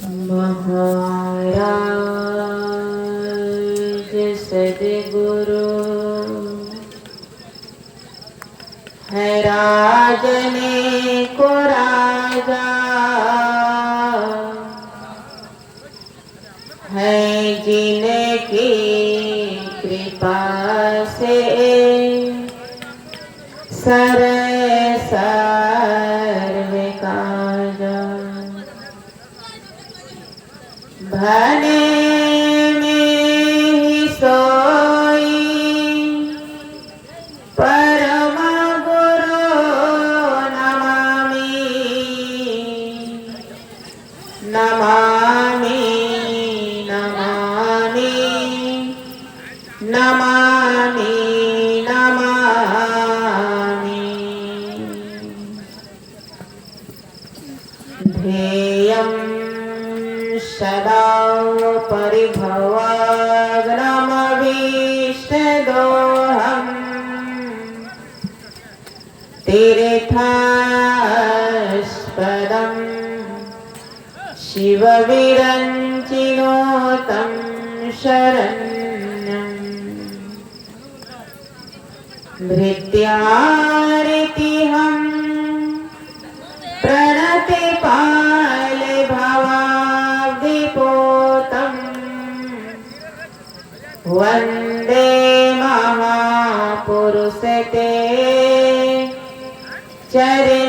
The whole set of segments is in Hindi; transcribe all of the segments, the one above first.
महाराज सद्गुरु है राजने को राजा है जिनकी कृपा से सर्व काजा भने में ही सोई परम गुरु नमामि नमामि नमामि नमामि नमामि ध्येयं सदा परिभवाग्नमभीष्टदोहम् तीर्थास्पदं शिवविरञ्चिनोतं शरण्यम् भृत्यारितिहं प्रणतिपाल भवाब्धिपोतम् वन्दे महापुरुषते चरणारविन्दम्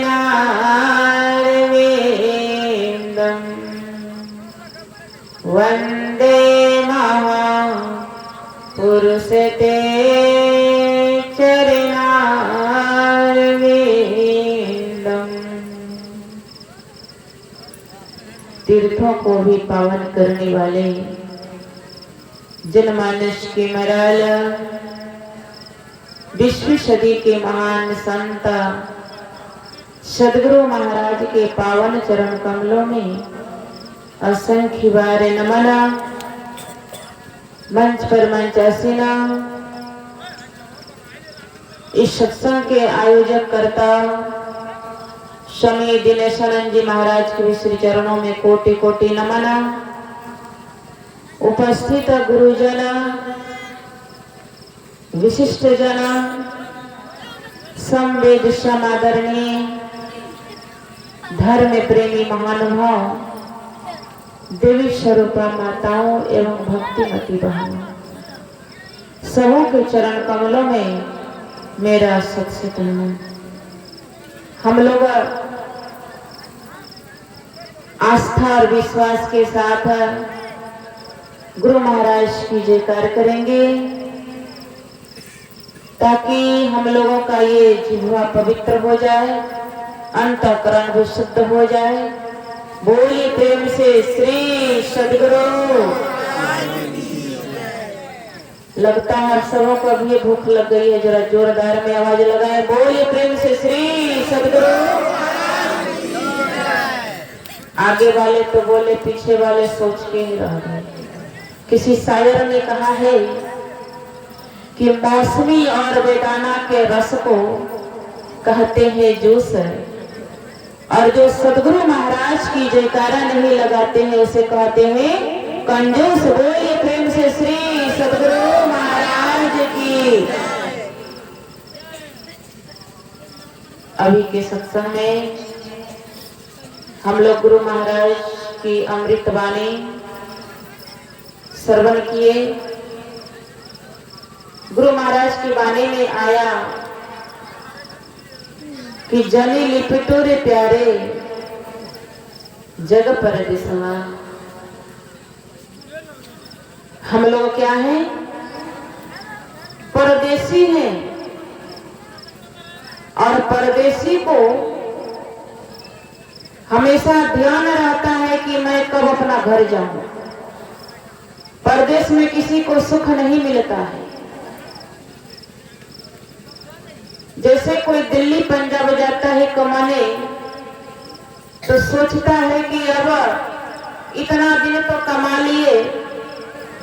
वन्दे महापुरुषते चरणारविन्दम्। तीर्थों को भी पावन करने वाले जनमानस के मराल विश्व सदी के महान संत सद्गुरु महाराज के पावन चरण कमलों में असंख्य बार नमना। मंच पर मंच आसीना इस सत्संग के आयोजक करता स्वामी दिनेशानंद जी महाराज के श्री चरणों में कोटि कोटि नमना। उपस्थित गुरुजन विशिष्ट जन संवेद समादरणीय धर्म प्रेमी महानुभाव देवी स्वरूपा माताओं एवं भक्तिमती बहनों, सबों के चरण कमलों में मेरा सत नमन। हम लोग आस्था और विश्वास के साथ गुरु महाराज की जयकार करेंगे ताकि हम लोगों का ये जिह्वा पवित्र हो जाए, अंतःकरण भी शुद्ध हो जाए। बोलिए प्रेम से श्री सद्गुरु। लगता है आप सबों को अभी भूख लग गई है, जरा जोरदार में आवाज लगाए। बोलिए प्रेम से श्री सद्गुरु। आगे वाले तो बोले, पीछे वाले सोच के ही रह गए। किसी शायर ने कहा है कि मौसमी और बेदाना के रस को कहते हैं जूस, और जो सद्गुरु महाराज की जयकारा नहीं लगाते हैं उसे कहते हैं कंजूस। बोलिए प्रेम से श्री सद्गुरु महाराज की। अभी के सत्संग में हम लोग गुरु महाराज की अमृत वाणी श्रवण किए। गुरु महाराज की वाणी में आया कि जनी लिपिटो रे प्यारे जग परदेसवा। हम लोग क्या हैं? परदेसी हैं, और परदेसी को हमेशा ध्यान रहता है कि मैं कब अपना घर जाऊं। परदेश में किसी को सुख नहीं मिलता है। जैसे कोई दिल्ली पंजाब जाता है कमाने तो सोचता है कि अब इतना दिन तो कमा लिए,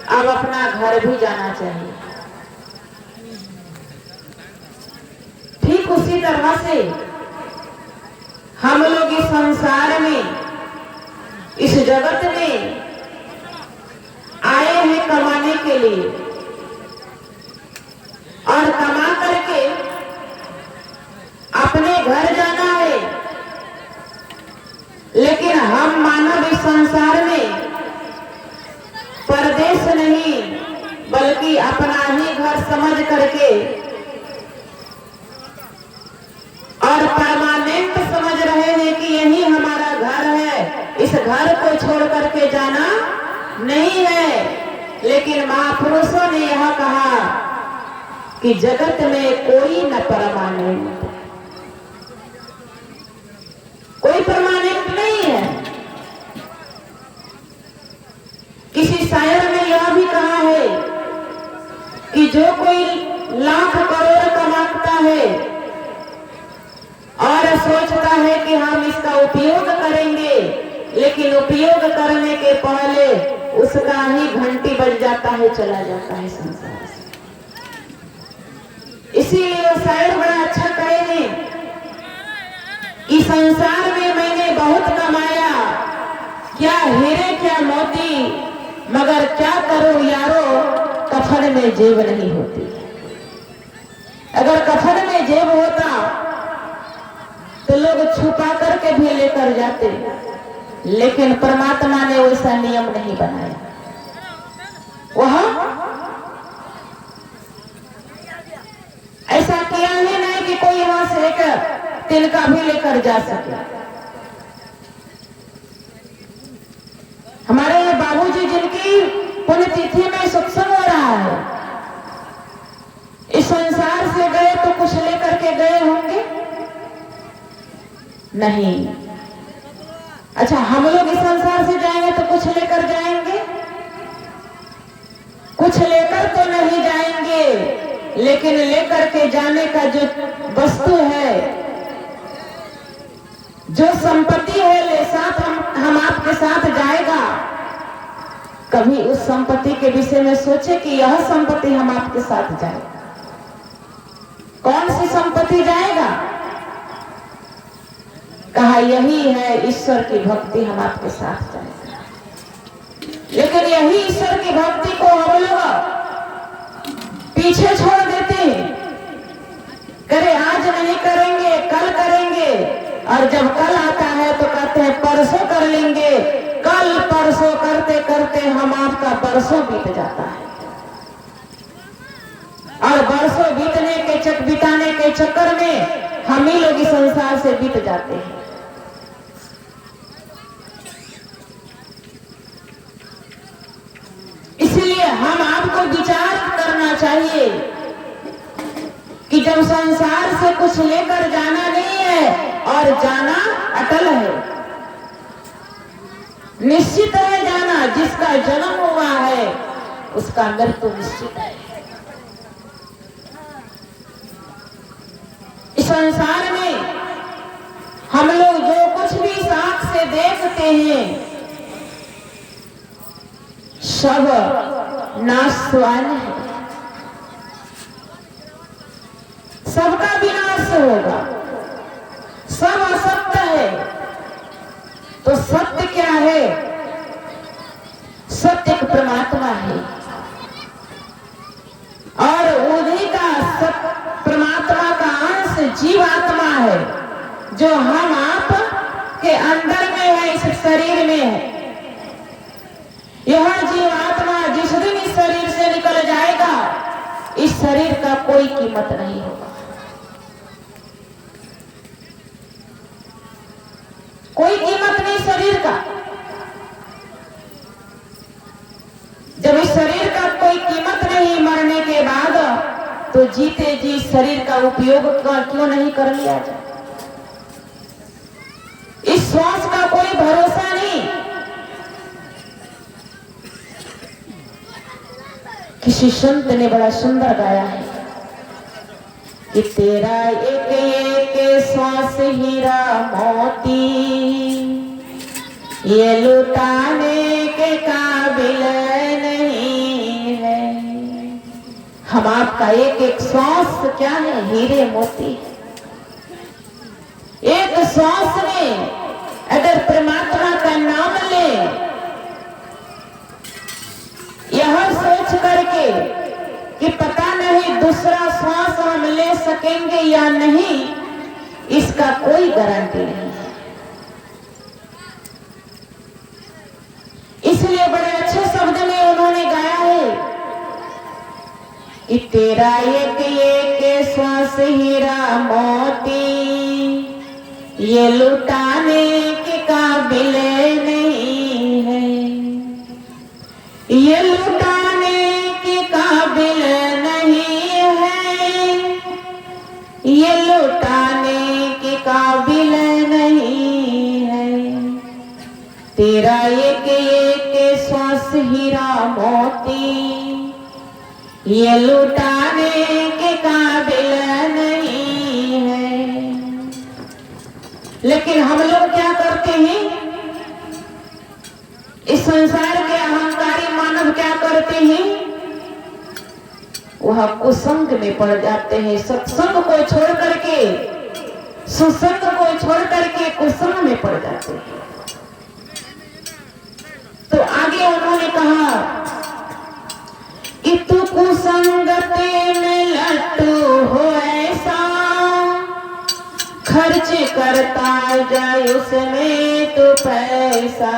अब अपना घर भी जाना चाहिए। ठीक उसी तरह से हम लोग इस संसार में इस जगत में आए हैं कमाने के लिए और कमा करके अपने घर जाना है। लेकिन हम मानव इस संसार में परदेश नहीं बल्कि अपना ही घर समझ करके और परमानेंट समझ रहे हैं कि यही हमारा घर है, इस घर को छोड़ करके जाना नहीं है। लेकिन महापुरुषों ने यह कहा कि जगत में कोई न परमानेंट, कोई परमानेंट नहीं है। किसी शायर ने यह भी कहा है कि जो कोई लाख करोड़ कमाता है और सोचता है कि हम इसका उपयोग करेंगे, लेकिन उपयोग करने के पहले उसका ही घंटी बज जाता है, चला जाता है संसार से। इसीलिए वो शायर बड़ा अच्छा कहे हैं कि संसार में मैंने बहुत कमाया, क्या हीरे क्या मोती, मगर क्या करूं यारो, कफन में जेब नहीं होती। अगर कफन में जेब होता तो लोग छुपा करके भी लेकर जाते, लेकिन परमात्मा ने वैसा नियम नहीं बनाया। वह ऐसा किया ही नहीं कि कोई यहां से एक तिनका भी लेकर जा सके। हमारे बाबूजी जिनकी पुण्यतिथि में सत्संग हो रहा है, इस संसार से गए तो कुछ लेकर के गए होंगे? नहीं। अच्छा, हम लोग इस संसार से जाएंगे तो कुछ लेकर जाएंगे? कुछ लेकर तो नहीं जाएंगे, लेकिन लेकर के जाने का जो वस्तु है, जो संपत्ति है, ले साथ हम आपके साथ जाएगा। कभी उस संपत्ति के विषय में सोचे कि यह संपत्ति हम आपके साथ जाएगा। कौन सी संपत्ति जाएगा? कहा यही है ईश्वर की भक्ति, हम आपके साथ जाएगा। लेकिन यही ईश्वर की भक्ति को हम लोग पीछे छोड़ देते हैं। करे आज नहीं करेंगे, कल करेंगे, और जब कल आता है तो कहते हैं परसों कर लेंगे। कल परसों करते करते हम आपका बरसों बीत जाता है, और बरसों बिताने के चक्कर में हम ही लोग इस संसार से बीत जाते हैं। इसलिए हम आपको विचार करना चाहिए कि जब संसार से कुछ लेकर जाना नहीं है और जाना अटल है, निश्चित है जाना। जिसका जन्म हुआ है उसका मृत्यु निश्चित है। इस संसार में हम लोग जो कुछ भी साख से देखते हैं सब नाशवान है, सबका विनाश होगा, सब असत्य है। तो सत्य क्या है? सत्य एक परमात्मा है, और उन्हीं का परमात्मा का अंश जीवात्मा है, जो हम आप के अंदर में है, इस शरीर में है। यह जीवात्मा जिस दिन इस शरीर से निकल जाएगा, इस शरीर का कोई कीमत नहीं होगा, कोई कीमत नहीं शरीर का। जब इस शरीर का कोई कीमत नहीं मरने के बाद, तो जीते जी शरीर का उपयोग क्यों नहीं कर लिया जाए? इस श्वास का कोई भरोसा नहीं। किसी संत ने बड़ा सुंदर गाया है कि तेरा एक एक श्वास हीरा मोती, ये लुटाने के काबिल नहीं है। हम आपका एक एक श्वास क्या है? हीरे मोती। एक श्वास में अगर परमात्मा का नाम ले सकेंगे या नहीं, इसका कोई गारंटी नहीं है। इसलिए बड़े अच्छे शब्द में उन्होंने गाया है कि तेरा एक श्वास हीरा मोती, ये लुटाने के काबिल नहीं है, ये लुटाने के काबिल नहीं है, ये लुटाने के काबिल नहीं है। तेरा एक श्वास हीरा मोती, ये लुटाने के काबिल नहीं है। लेकिन हम लोग क्या करते हैं, इस संसार के अहंकारी मानव क्या करते हैं, वह कुसंग में पड़ जाते हैं। सत्संग को छोड़ करके, सुसंग को छोड़ करके कुसंग में पड़ जाते हैं। तो आगे उन्होंने कहा कि तू कुसंगते में लट्टू हो ऐसा, खर्च करता जाए उसमें तो पैसा,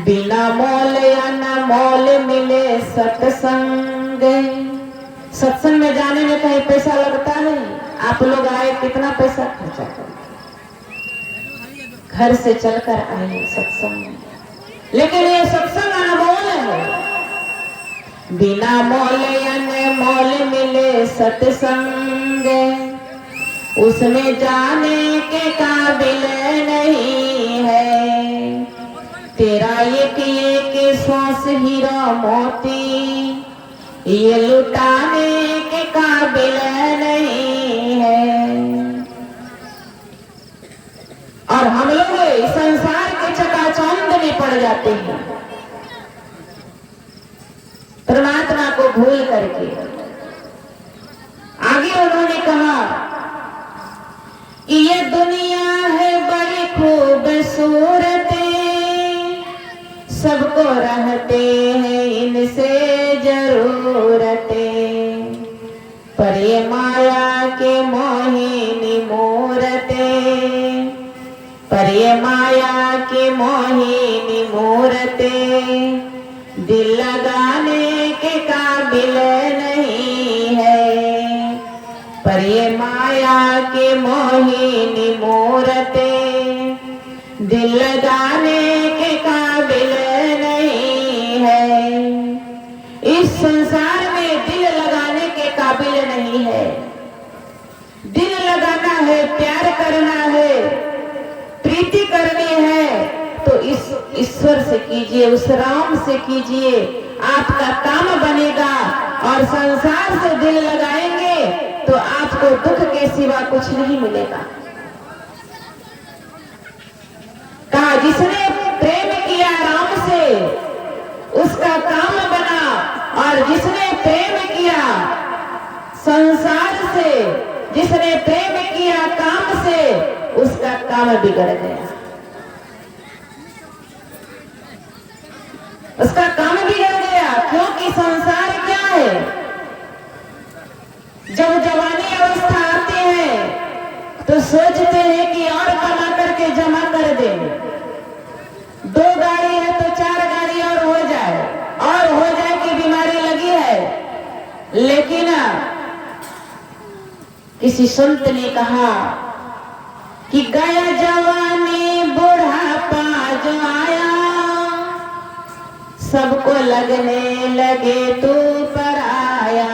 बिना मोल या न मोल मिले सत्संग। सत्संग में जाने में कहीं पैसा लगता है? आप लोग आए, कितना पैसा खर्चा कर, घर से चलकर आए सत्संग में, लेकिन ये सत्संग अनमोल है। बिना मोल या न मोल मिले सत्संग, उसमें जाने के काबिल नहीं है। तेरा एक श्वास हीरा मोती, ये लुटाने के काबिल नहीं है। और हम लोग संसार के चकाचौंध में पड़ जाते हैं, परमात्मा को भूल करके। आगे उन्होंने कहा कि ये दुनिया है बड़ी खूबसूरत, सबको रहते हैं इनसे जरूरतें, पर ये माया के मोहिनी मूरतें, पर ये माया की मोहिनी मूरतें, दिल लगाने के काबिल नहीं है। पर ये माया की मोहिनी मूरतें, दिल लगाने के काबिल नहीं है। इस संसार में दिल लगाने के काबिल नहीं है। दिल लगाना है, प्यार करना है, प्रीति करनी है, तो इस ईश्वर से कीजिए, उस राम से कीजिए, आपका काम बनेगा। और संसार से दिल लगाएंगे तो आपको दुख के सिवा कुछ नहीं मिलेगा। कहा जिसने प्रेम किया राम से उसका काम बना, और जिसने प्रेम किया संसार से, जिसने प्रेम किया काम से, उसका काम बिगड़ गया, उसका काम बिगड़ गया। क्योंकि संसार क्या है, जब जवानी अवस्था आती है तो सोचते हैं कि और कमा करके जमा कर देंगे, 2 गाड़ी है तो 4 गाड़ी और हो जाए कि बीमारी लगी है। लेकिन किसी संत ने कहा कि गया जवानी बुढ़ापा जो आया, सबको लगने लगे तू पर आया।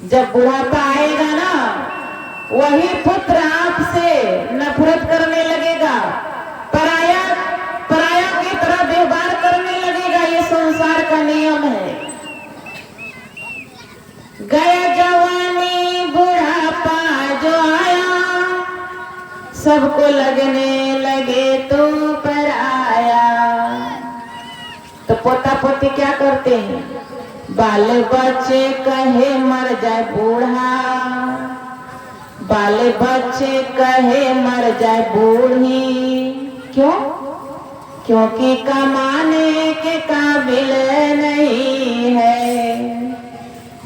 जब बुढ़ापा आएगा ना, वही पुत्र आपसे नफरत करने लगेगा, पराया की तरह व्यवहार करने लगेगा। ये संसार का नियम है। गया जवानी बुढ़ापा जो आया, सबको लगने लगे तू पर आया। तो पोता पोती क्या करते हैं, बाल बच्चे कहे मर जाए बूढ़ा, बाल बच्चे कहे मर जाए बूढ़ी। क्यों? क्योंकि कमाने के काबिल नहीं है।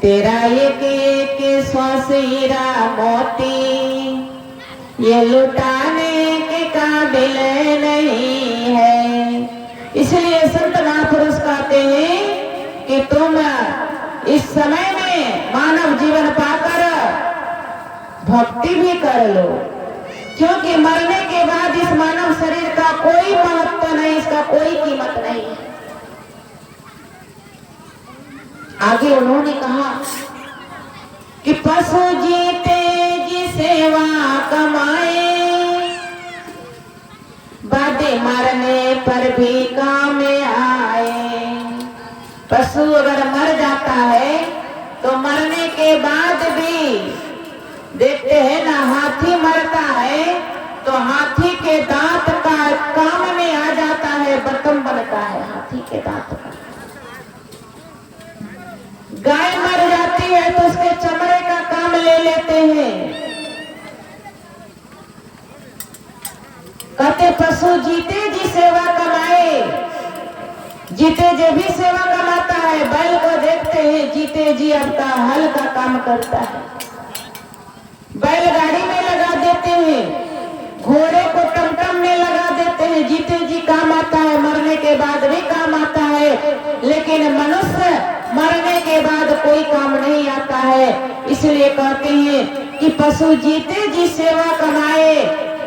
तेरा एक एक श्वास हीरा मोती ये लुटाने के काबिल नहीं है। इसलिए संत महापुरुष कहते हैं कि तुम इस समय में मानव जीवन पाकर भक्ति भी कर लो, क्योंकि मरने के बाद इस मानव शरीर का कोई महत्व नहीं, इसका कोई कीमत नहीं है। आगे उन्होंने कहा कि पशु जीते जी सेवा कमाए, बादे मरने पर भी काम आए। पशु अगर मर जाता है तो मरने के बाद भी देखते हैं ना, हाथी मरता है तो हाथी के दांत का काम में आ जाता है, बटन बनता है हाथी के दांत का। गाय मर जाती है तो उसके चमड़े का काम ले लेते हैं। कहते पशु जीते जी सेवा कमाए, जीते जी भी सेवा कमाता है। बैल को देखते हैं जीते जी अपना हल का काम करता है, बैलगाड़ी में लगा देते हैं, घोड़े को टमटम में लगा देते हैं, जीते जी काम आता है, मरने के बाद भी काम आता है। लेकिन मनुष्य मरने के बाद कोई काम नहीं आता है। इसलिए कहते हैं कि पशु जीते जी सेवा कमाए,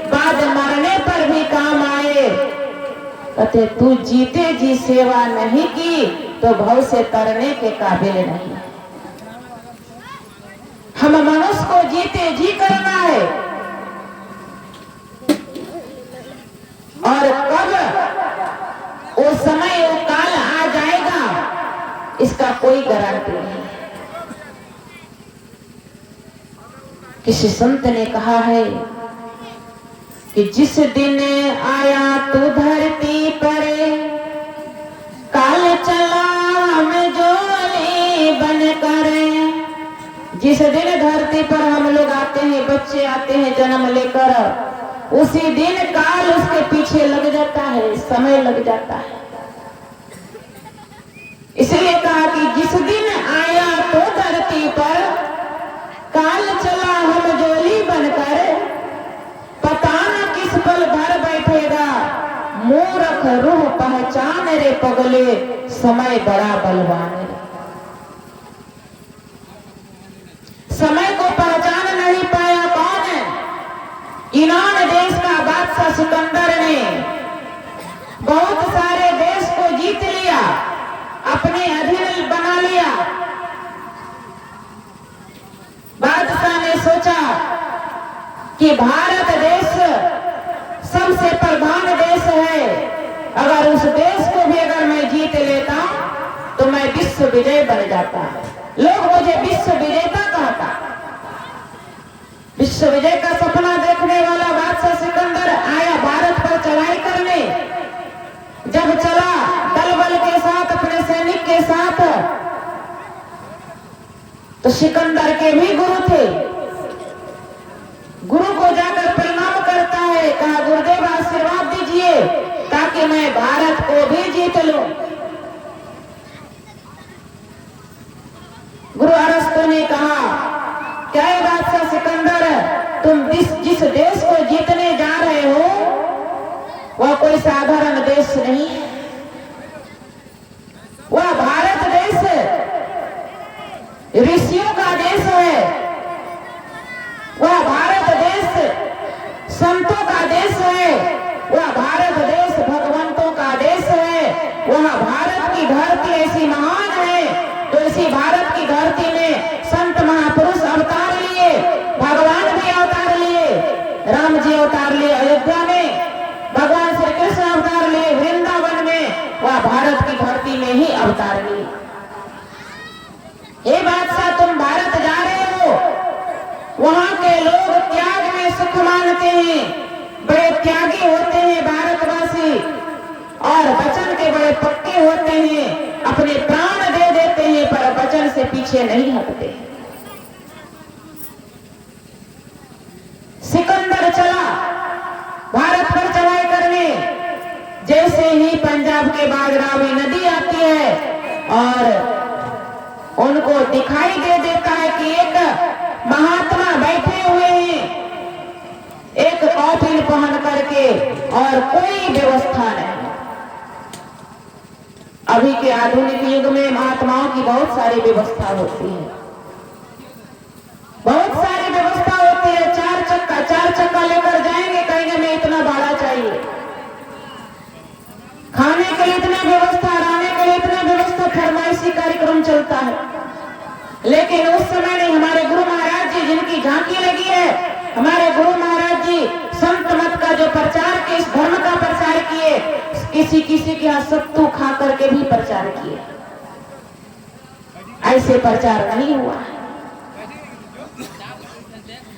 बाद मरने पर भी काम आए। कहते तू जीते जी सेवा नहीं की तो भव से तरने के काबिल नहीं। हम मनुष्य को जीते जी करना है, और कब वो समय वो काल आ जाएगा इसका कोई गारंटी नहीं। किसी संत ने कहा है कि जिस दिन आया तू धरती पर, काल चला हम जोली बनकर। जिस दिन धरती पर हम लोग आते हैं, बच्चे आते हैं जन्म लेकर, उसी दिन काल उसके पीछे लग जाता है, समय लग जाता है। इसलिए कहा कि जिस दिन आया तो धरती पर, काल चला हम जोली बनकर। पता न किस पल भर बैठेगा, मूर्ख रूह पहचान रे पगले, समय बड़ा बलवान रे। समय को पहचान नहीं पाया कौन है? ईरान देश का बादशाह सिकंदर ने बहुत सारे देश को जीत लिया, अपने अधीन बना लिया। बादशाह ने सोचा कि भारत देश सबसे प्रधान देश है, अगर उस देश को भी अगर मैं जीत लेता तो मैं विश्व विजय बन जाता। लोग मुझे विश्व विजेता कहता। विश्व विजय का सपना देखने वाला बादशाह सिकंदर आया भारत पर चढ़ाई करने। जब चला दल बल के साथ, अपने सैनिक के साथ, तो सिकंदर के भी गुरु थे। गुरु को जाकर प्रणाम करता है, कहा गुरुदेव आशीर्वाद दीजिए ताकि मैं भारत को भी जीत लूं। गुरु अरस्तु ने कहा क्या बादशाह सिकंदर, तुम जिस देश को जीतने जा रहे हो वह कोई साधारण देश नहीं है, वह भारत देश ऋषियों का देश है, वह भारत देश संतों का देश है, वह भारत देश भगवंतों का देश है। वह भारत की धरती ऐसी महान है, तो इसी भारत की धरती में संत महापुरुष अवतार लिए, भगवान भी अवतार लिए, राम जी अवतार लिए अयोध्या में, भगवान श्री कृष्ण अवतार लिए वृंदावन में, वह भारत की धरती में ही अवतार लिए। हे बादशाह, तुम भारत जा रहे हो, वहां के लोग त्याग में सुख मानते हैं, बड़े त्यागी होते हैं भारतवासी, और वचन के बड़े पक्के होते हैं, अपने प्राण दे देते हैं पर वचन से पीछे नहीं हटते। सिकंदर चला भारत पर चढ़ाई करने। जैसे ही पंजाब के बाद रावी नदी आती है और उनको दिखाई दे देता है कि एक महात्मा बैठे हुए हैं एक कॉफिन पहन करके और कोई व्यवस्था नहीं। अभी के आधुनिक युग में महात्माओं की बहुत सारी व्यवस्था होती है, बहुत सारी व्यवस्था होती है। चार चक्का लेकर जाएंगे, कहेंगे हमें इतना भाड़ा चाहिए, खाने के लिए इतना व्यवस्था, रहने के लिए इतना व्यवस्था, फरमाइशी कार्यक्रम चलता है। लेकिन उस समय नहीं, हमारे गुरु महाराज जी जिनकी झांकी लगी है, हमारे गुरु महाराज जी संत मत का जो प्रचार किए, इस धर्म का प्रचार किए, किसी के यहाँ सत्तू खा करके भी प्रचार किए, ऐसे प्रचार नहीं हुआ है।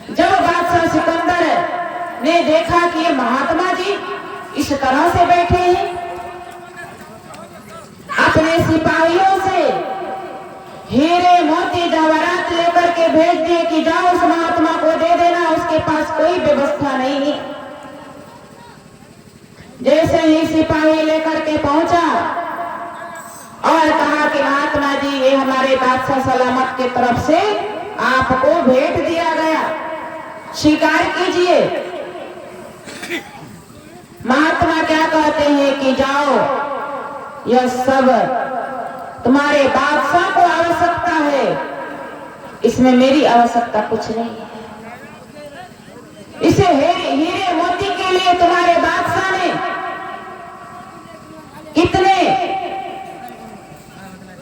जब बादशाह सिकंदर ने देखा कि ये महात्मा जी इस तरह से बैठे हैं, अपने सिपाहियों से हीरे मोती जवाहरात लेकर के भेज दिए कि जाओ उस महात्मा को दे देना, उसके पास कोई व्यवस्था नहीं है। जैसे ही सिपाही लेकर के पहुंचा और कहा कि महात्मा जी ये हमारे बादशाह सलामत की तरफ से आपको भेंट दिया गया, स्वीकार कीजिए। महात्मा क्या कहते हैं कि जाओ, यह सब तुम्हारे बादशाह को आवश्यकता है, इसमें मेरी आवश्यकता कुछ नहीं है। इसे हीरे मोती के लिए तुम्हारे बादशाह ने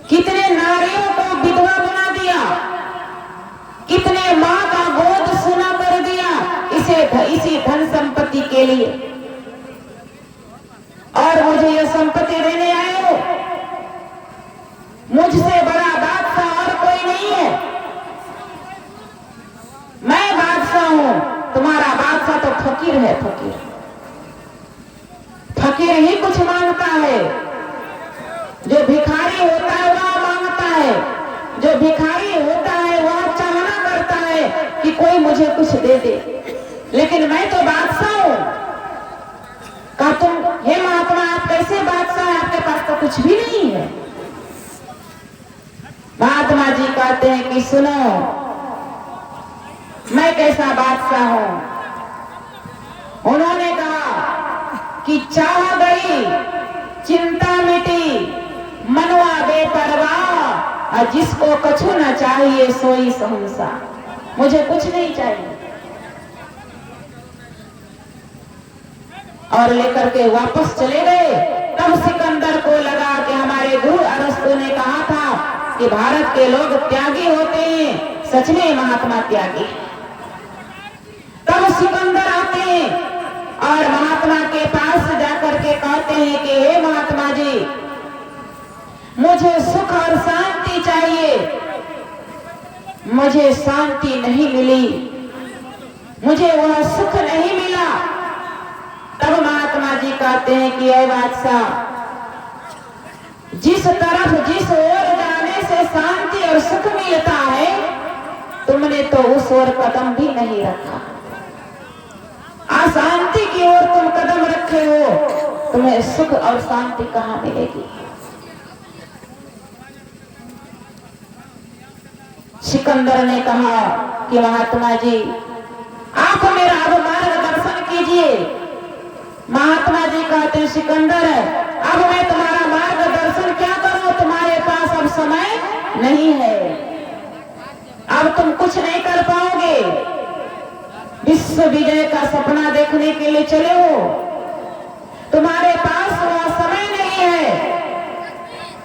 कितने नारियों को विधवा बना दिया, कितने माँ का गोद सुना कर दिया, इसी धन संपत्ति के लिए, और मुझे यह संपत्ति देने आए हो। मुझसे बड़ा बादशाह और कोई नहीं है, मैं बादशाह हूं, तुम्हारा बादशाह तो फकीर है। फकीर ही कुछ मांगता है, जो भिखारी होता है वह मांगता है, जो भिखारी होता है वह चाहना करता है कि कोई मुझे कुछ दे दे, लेकिन मैं तो बादशाह हूं। कहा तुम, हे महात्मा आप कैसे बादशाह है, आपके पास तो कुछ भी नहीं है। महात्मा जी कहते हैं कि सुनो, मैं कैसा बादशाह हूं। उन्होंने कहा कि चाह गई चिंता मिटी, मनवा बेपरवाह, और जिसको कछु न चाहिए सोई सहंसा, मुझे कुछ नहीं चाहिए। और लेकर के वापस चले गए। तब सिकंदर को लगा कि हमारे गुरु अरस्तु ने कहा था कि भारत के लोग त्यागी होते हैं, सच में महात्मा त्यागी। तब सिकंदर आते हैं और महात्मा के पास जाकर के कहते हैं कि हे महात्मा जी, मुझे सुख और शांति चाहिए, मुझे शांति नहीं मिली, मुझे वह सुख नहीं मिला। तब महात्मा जी कहते हैं कि ऐ बादशाह, जिस ओर जाने से शांति और सुख मिलता है, तुमने तो उस ओर कदम भी नहीं रखा। अशांति की ओर तुम कदम रखे हो, तुम्हें सुख और शांति कहाँ मिलेगी। सिकंदर ने कहा कि महात्मा जी आप मेरा अब मार्गदर्शन कीजिए। महात्मा जी कहते हैं सिकंदर, अब मैं तुम्हारा मार्गदर्शन क्या करूं, तुम्हारे पास अब समय नहीं है, अब तुम कुछ नहीं कर पाओगे। विश्व विजय का सपना देखने के लिए चले हो, तुम्हारे पास वह समय नहीं है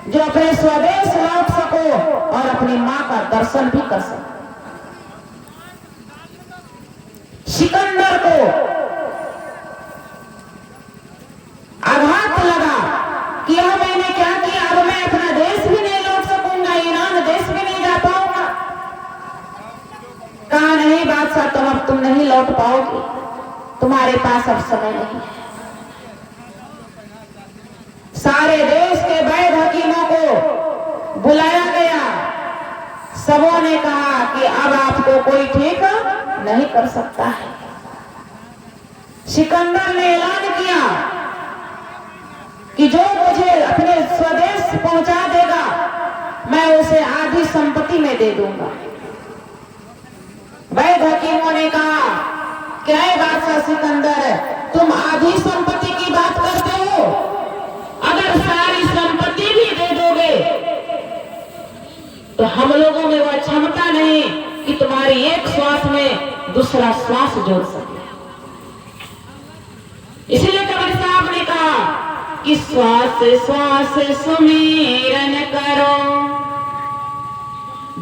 जो अपने स्वदेश लौट सको और अपनी मां का दर्शन भी कर सको। सिकंदर को आघात लगा कि अब मैंने क्या किया, अब मैं अपना देश भी नहीं लौट सकूंगा, ईरान देश भी नहीं जा पाऊंगा। कहा नहीं बादशाह, तुम नहीं लौट पाओगे, तुम्हारे पास अब समय नहीं है। सारे देश के वैद्य हकीमों को बुलाया गया, सबों ने कहा कि अब आपको कोई ठीक नहीं कर सकता है। सिकंदर ने ऐलान किया कि जो मुझे अपने स्वदेश पहुंचा देगा, मैं उसे आधी संपत्ति में दे दूंगा। वैद्य हकीमों ने कहा, क्या है बादशाह सिकंदर, तुम आधी संपत्ति की बात करते हो? अगर सारी संपत्ति भी दे दोगे तो हम लोगों में वह क्षमता नहीं कि तुम्हारी एक श्वास में दूसरा श्वास जोड़ सके। इसलिए कबीर साहब ने कहा कि श्वास श्वास सुमिरन करो,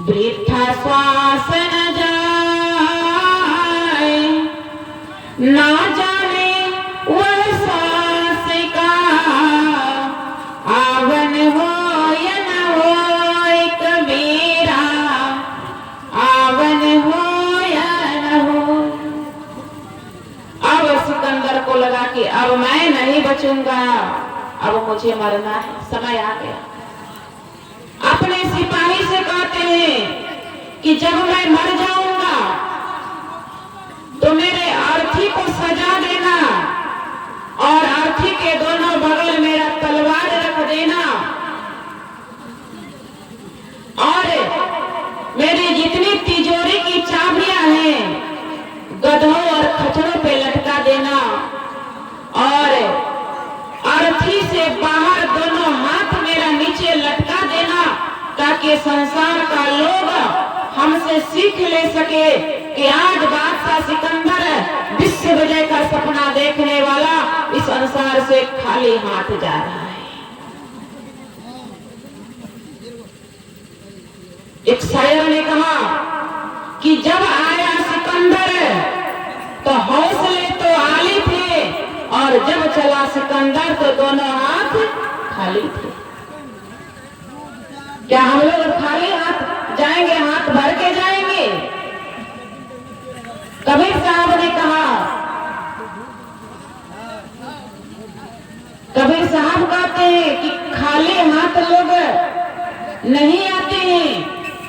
वृथा श्वास न जाए, ना जाने वह श्वास का आवन हो या न हो, कबीरा आवन हो या न हो। अब सिकंदर को लगा कि अब मैं नहीं बचूंगा, अब मुझे मरना है, समय आ गया। अपने सिपाही से कहते हैं कि जब मैं मर जाऊंगा तो मेरे अर्थी को सजा देना और अर्थी के दोनों बगल मेरा तलवार रख देना, और मेरी जितनी तिजोरी की चाबियां हैं गधों और खच्चरों पे लटका देना, और अर्थी से बाहर दोनों हाथ मेरा नीचे लटका देना, ताकि संसार का लोग हमसे सीख ले सके कि आज बादशाह सिकंदर विश्व विजय का सपना देखने वाला इस संसार से खाली हाथ जा रहा है। एक शायर ने कहा कि जब आया सिकंदर तो हौसले तो आली थे, और जब चला सिकंदर तो दोनों हाथ खाली थे। क्या हम लोग खाली हाथ जाएंगे, हाथ भर के जाएंगे? कबीर साहब ने कहा, कबीर साहब कहते हैं कि खाली हाथ लोग नहीं आते हैं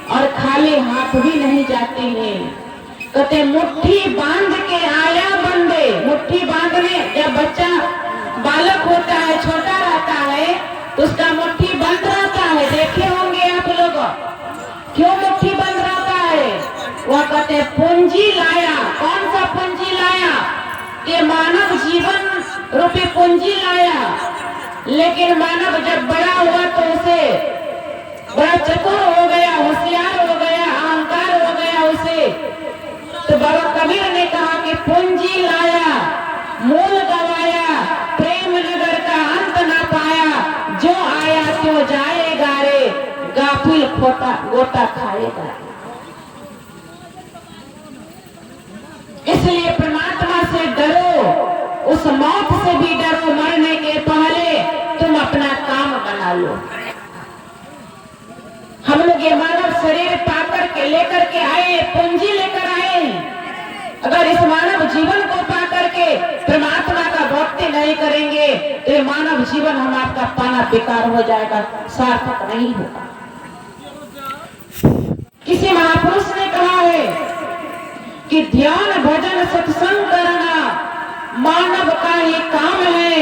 और खाली हाथ भी नहीं जाते हैं। कहते मुट्ठी बांध के आया बंदे, मुट्ठी बांधने, जब बच्चा बालक होता है, छोटा रहता है तो उसका मुट्ठी बंद रहता है, देखे होंगे आप लोग। क्यों मुट्ठी बंद रहता है? वह कहते पूंजी लाया। कौन सा पूंजी लाया? ये मानव जीवन रूपी पूंजी लाया। लेकिन मानव जब बड़ा हुआ तो उसे बड़ा चतुर हो गया, होशियार हो गया, अहंकार हो गया उसे। तो बाबा कबीर ने कहा कि पूंजी लाया, मूल गवाया, प्रेम नगर का अंत ना पाया, जो आया क्यों जाएगा रे, गाफिल खोटा गोटा खाएगा। इसलिए परमात्मा से डरो, उस मौत से भी डरो, मरने के पहले तुम अपना काम बना लो। हम लोग ये मानव शरीर पाकर के लेकर के आए, पूंजी लेकर आए। अगर इस मानव जीवन को पाकर के परमात्मा का भक्ति नहीं करेंगे तो ये मानव जीवन हम आपका पाना बेकार हो जाएगा, सार्थक नहीं होगा। किसी महापुरुष ने कहा है कि ध्यान भजन सत्संग करना मानव का ही काम है,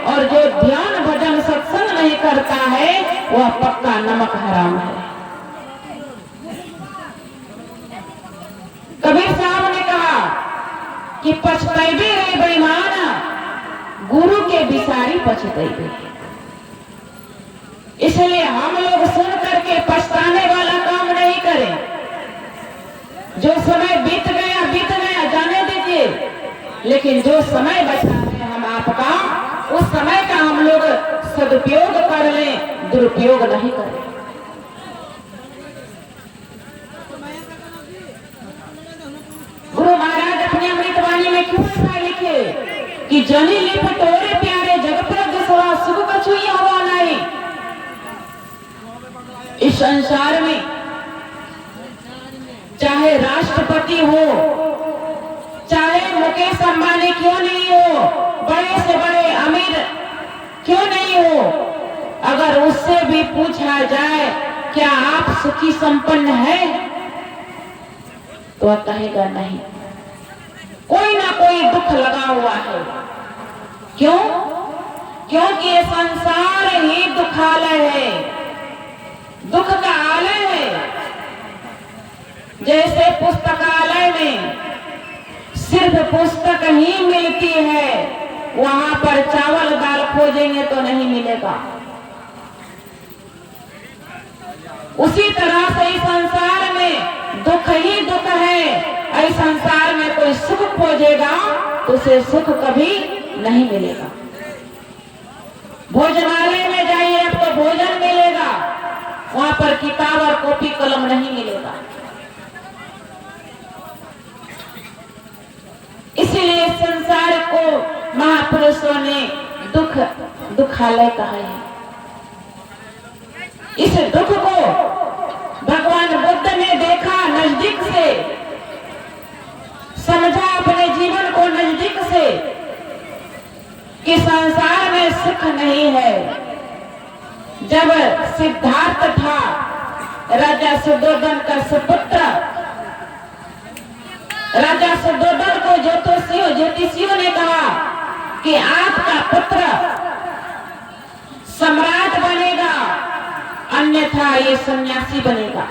और जो ध्यान भजन सत्संग नहीं करता है वह पक्का नमक हराम है। कबीर साहब ने कहा कि पछतैबे रे बेईमान, गुरु के बिसारी पछतैबे। इसलिए हम लोग सुन करके पछताने वाला काम नहीं करें। जो समय बीत गया जाने दीजिए, लेकिन जो समय बचा है हम आपका, उस समय का हम लोग सदुपयोग कर लें, दुरुपयोग नहीं करें। गुरु महाराज अपनी अमृतवाणी में क्यों ऐसा लिखे कि जनी लिप तोरे प्यारे जग प्रग सवा सुख कछु हवा नहीं। इस संसार में चाहे राष्ट्रपति हो, चाहे मुकेश अंबानी क्यों नहीं हो, बड़े से बड़े अमीर क्यों नहीं हो, अगर उससे भी पूछा जाए क्या आप सुखी संपन्न है तो वह कहेगा नहीं, कोई ना कोई दुख लगा हुआ है। क्यों? क्योंकि ये संसार ही दुखालय है, दुख का आलय है। जैसे पुस्तकालय में सिर्फ पुस्तक ही मिलती है, वहां पर चावल दाल खोजेंगे तो नहीं मिलेगा। उसी तरह से इस संसार में दुख ही दुख है। इस संसार में कोई सुख खोजेगा तो उसे सुख कभी नहीं मिलेगा। भोजनालय में जाइए, आपको भोजन मिलेगा, वहां पर किताब और कॉपी कलम नहीं मिलेगा। इसीलिए संसार को महापुरुषों ने दुखालय कहा है। इस दुख को भगवान बुद्ध ने देखा नजदीक से, समझा अपने जीवन को नजदीक से कि संसार में सुख नहीं है। जब सिद्धार्थ था राजा सुद्धोधन का सुपुत्र, राजा सुद्धोधन को ज्योतिषियों ने कहा कि आपका पुत्र सम्राट बनेगा, अन्यथा ये सन्यासी बनेगा।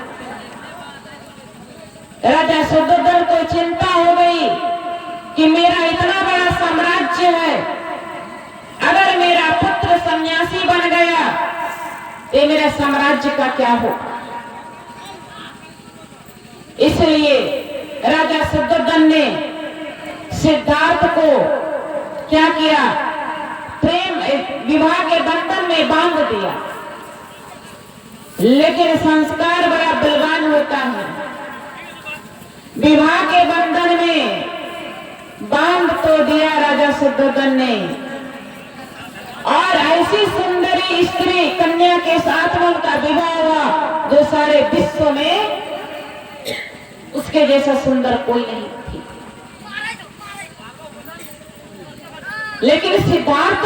राजा सुद्धोधन को चिंता हो गई कि मेरा इतना बड़ा साम्राज्य है, अगर मेरा पुत्र सन्यासी बन गया तो मेरे साम्राज्य का क्या होगा। इसलिए राजा सुद्धोधन ने सिद्धार्थ को क्या किया, प्रेम विवाह के बंधन में बांध दिया। लेकिन संस्कार बड़ा बलवान होता है। विवाह के बंधन में बांध तो दिया राजा सुद्धोधन ने, और ऐसी सुंदरी स्त्री कन्या के साथ उनका विवाह हुआ जो सारे विश्व में उसके जैसा सुंदर कोई नहीं थी। लेकिन सिद्धार्थ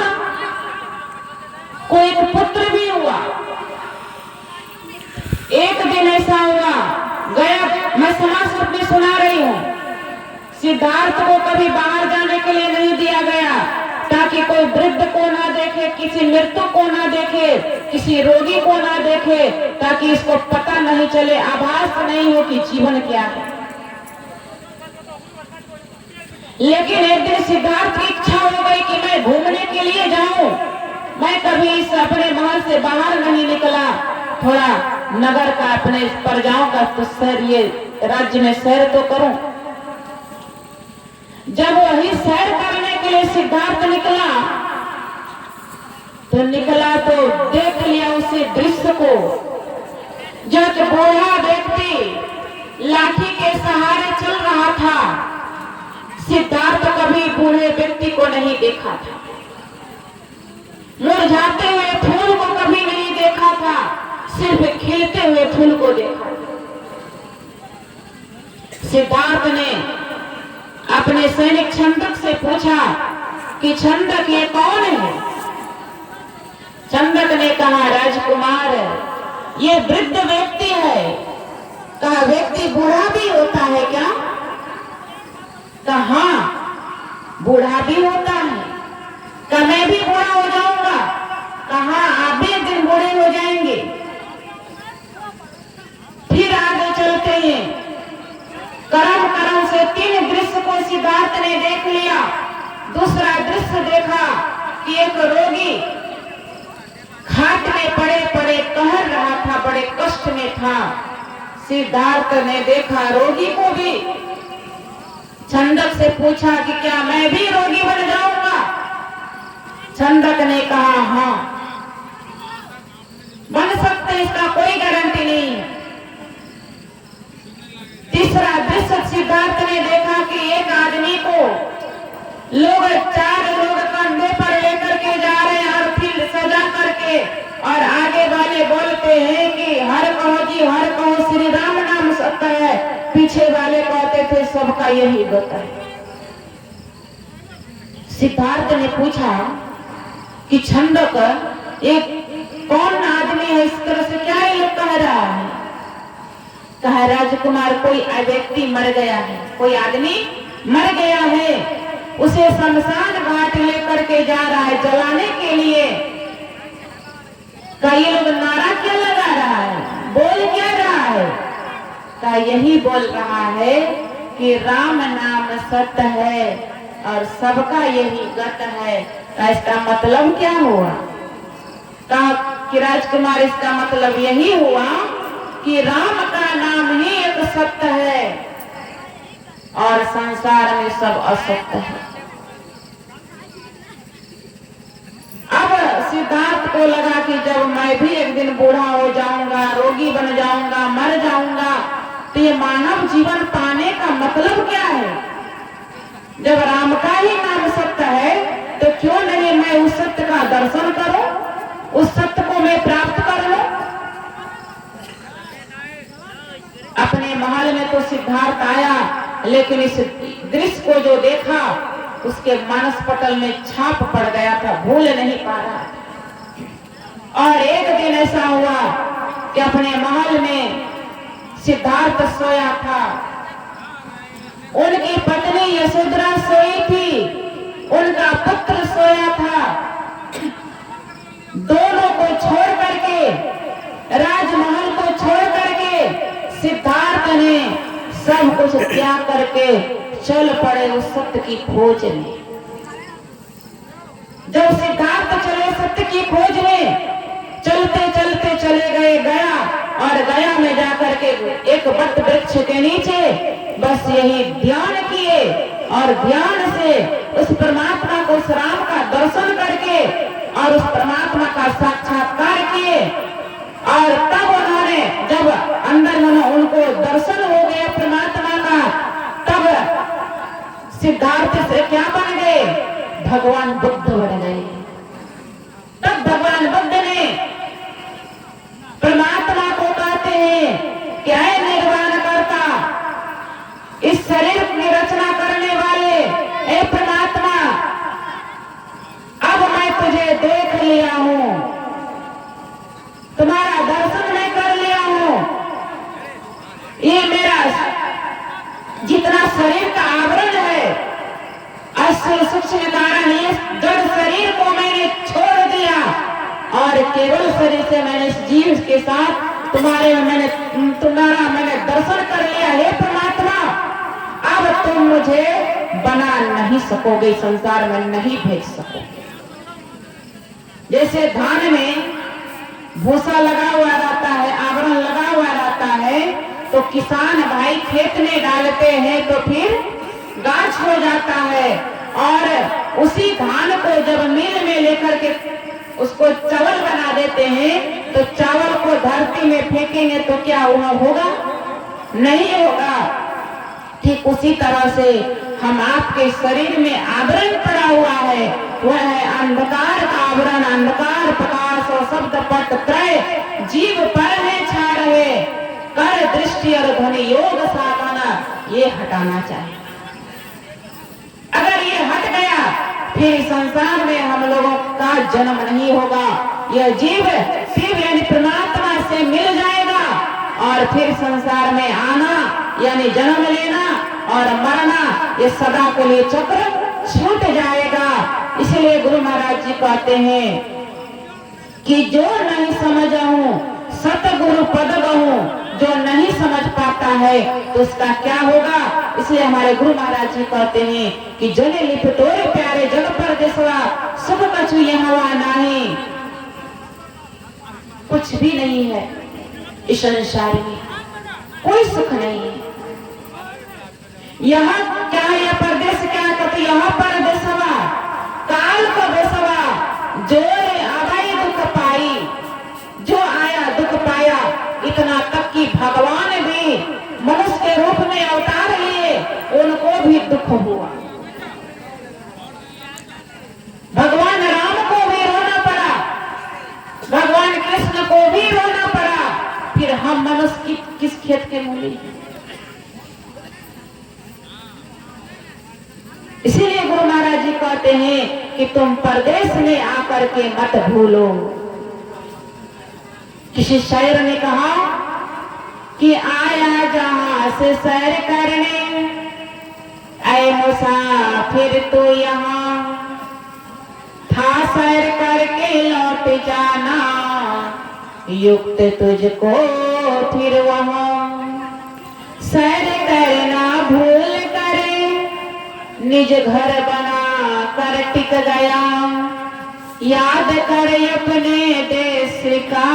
को एक पुत्र भी हुआ। एक दिन ऐसा हुआ, गया, मैं समाज रूप में सुना रही हूं, सिद्धार्थ को कभी बाहर जाने के लिए नहीं दिया गया ताकि कोई वृद्ध को ना देखे, किसी मृत्यु को ना देखे, किसी रोगी को ना देखे, ताकि इसको पता नहीं चले, आभास नहीं हो कि जीवन क्या है। लेकिन एक दिन सिद्धार्थ की इच्छा हो गई कि मैं घूमने के लिए जाऊं। मैं कभी इस अपने महल से बाहर नहीं निकला, थोड़ा नगर का, अपने प्रजाओं का तो सैर, ये राज्य में सैर तो करूं। जब वही सैर करने के लिए सिद्धार्थ निकला तो देख लिया उसी दृश्य को, जब बूढ़ा व्यक्ति लाठी के सहारे चल रहा था। सिद्धार्थ कभी बूढ़े व्यक्ति को नहीं देखा था, मुरझाते हुए फूल को कभी नहीं देखा था, सिर्फ खिलते हुए फूल को देखा। सिद्धार्थ ने अपने सैनिक छंदक से पूछा कि छंदक ये कौन है। छंदक ने कहा, राजकुमार ये वृद्ध व्यक्ति है। कहा, व्यक्ति बूढ़ा भी होता है क्या? कहा, हाँ बूढ़ा भी होता है। कहा, मैं भी बूढ़ा हो जाऊंगा? कहा, आप भी एक दिन बूढ़े हो जाएंगे। फिर आगे चलते हैं, कर्म से 3 दृश्य को सिद्धार्थ ने देख लिया। दूसरा दृश्य देखा कि एक रोगी खाट में पड़े पड़े कहर रहा था, बड़े कष्ट में था। सिद्धार्थ ने देखा रोगी को भी। छंदक से पूछा कि क्या मैं भी रोगी बन जाऊंगा? छंदक ने कहा, हाँ बन सकते, इसका कोई गारंटी नहीं है। तीसरा दृश्य सिद्धार्थ ने देखा कि एक आदमी को लोग 4 लोग कंधे पर लेकर के जा रहे हैं, और फिर सजा करके, और आगे वाले बोलते हैं कि हर कहो जी, हर कहो, श्री राम नाम सत्य है। पीछे वाले कहते थे सबका यही होता है। सिद्धार्थ ने पूछा कि छंदक, एक कौन आदमी है, इस तरह से क्या ये लोग कह रहा है? कहा, राजकुमार कोई व्यक्ति मर गया है, कोई आदमी मर गया है, उसे शमशान घाट लेकर के जा रहा है जलाने के लिए। कई लोग नारा क्या लगा रहा है, बोल क्या रहा है? का यही बोल रहा है कि राम नाम सत्य है और सबका यही गत है। तो इसका मतलब क्या हुआ? कहा कि राजकुमार इसका मतलब यही हुआ कि राम का नाम ही एक सत्य है और संसार में सब असत्य है। अब सिद्धार्थ को लगा कि जब मैं भी एक दिन बूढ़ा हो जाऊंगा, रोगी बन जाऊंगा, मर जाऊंगा, तो ये मानव जीवन पाने का मतलब क्या है? जब राम का ही नाम सत्य है तो क्यों नहीं मैं उस सत्य का दर्शन करूं, उस सत्य को मैं प्राप्त कर लूं। अपने महल में तो सिद्धार्थ आया, लेकिन इस दृश्य को जो देखा उसके मानस पटल में छाप पड़ गया था, भूल नहीं पा रहा। और एक दिन ऐसा हुआ कि अपने महल में सिद्धार्थ सोया था, उनकी पत्नी यशोधरा सोई थी, उनका पुत्र सोया था। दोनों को छोड़ करके, राजमहल को छोड़ करके सिद्धार्थ ने सब कुछ त्याग करके चल पड़े उस सत्य की खोज में। जब सिद्धार्थ चले सत्य की खोज में, चलते चलते चले गया और गया में जाकर के एक वट वृक्ष के नीचे बस यही ध्यान किए और ध्यान से उस परमात्मा को, उस राम का दर्शन करके और उस परमात्मा का साक्षात्कार किए। और तब उन्होंने, जब अंदर में उनको दर्शन हो गया परमात्मा का, तब सिद्धार्थ से क्या बन गए? भगवान बुद्ध बन गए। तब भगवान बुद्ध ने परमात्मा को कहते हैं क्या है निर्वाण करता, इस शरीर की रचना करने वाले, हे परमात्मा अब मैं तुझे देख लिया हूं, तुम्हारा दर्शन मैं कर लिया हूं। ये मेरा जितना शरीर का आवरण है, अस्थूल सूक्ष्म कारण, ये जड़ शरीर को मैंने छोड़ दिया और केवल शरीर से मैंने इस जीव के साथ तुम्हारा मैंने दर्शन कर लिया। हे परमात्मा अब तुम मुझे बना नहीं सकोगे, संसार में नहीं भेज सकोगे। जैसे धान में भूसा लगा हुआ रहता है, आवरण लगा हुआ रहता है, तो किसान भाई खेत में डालते हैं तो फिर गाछ हो जाता है। और उसी धान को जब मिल में लेकर के उसको चावल बना देते हैं, तो चावल को धरती में फेंकेंगे तो क्या वह होगा? नहीं होगा। ठीक उसी तरह से हम आपके शरीर में आवरण पड़ा हुआ है, वह है अंधकार का आवरण, अंधकार प्रकाश और शब्द पट त्रय जीव पर है छा रहे, कर दृष्टि और ध्वनि योग साधना ये हटाना चाहिए। अगर ये हट गया फिर संसार में हम लोगों का जन्म नहीं होगा। यह जीव शिव यानी परमात्मा से मिल जाएगा और फिर संसार में आना यानी जन्म लेना और मरना, ये सदा के लिए चक्र छूट जाएगा। इसलिए गुरु महाराज जी कहते हैं कि जो नहीं समझा हूं सतगुरु पद गहूं, जो नहीं समझ पाता है तो उसका क्या होगा। इसलिए हमारे गुरु महाराज जी कहते हैं कि जने लिपटोरे प्यारे जग पर देसवा, सुख कछु यहाँ नहीं, कुछ भी नहीं है इस संसार में, कोई सुख नहीं है। यहाँ क्या है, यह परदेश क्या कहते, यहाँ पर देसवा काल को देसवा, जो आवाई दुख पाई, जो आया दुख पाया। इतना तक कि भगवान भी मनुष्य के रूप में अवतार लिए, उनको भी दुख हुआ। भगवान राम को भी रोना पड़ा, भगवान कृष्ण को भी रोना पड़ा, फिर हम मनुष्य किस खेत के मूली हैं। इसीलिए गुरु महाराज जी कहते हैं कि तुम परदेश में आकर के मत भूलो। किसी शायर ने कहा कि आया जहां से सैर करने, ऐ मुसाफिर तो यहाँ था सैर करके लौट जाना, युक्त तुझको फिर वहां। सैर करना भूल करे, निज घर बना कर टिक गया, याद करे अपने देश का,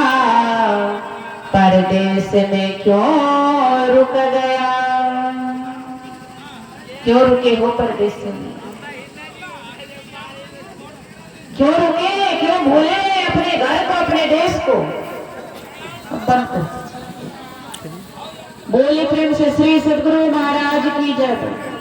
परदेश में क्यों रुक गया। क्यों रुके हो परदेश में, क्यों रुके, क्यों भूले अपने घर को, अपने देश को। बोले प्रेम से श्री सद्गुरु महाराज की जय।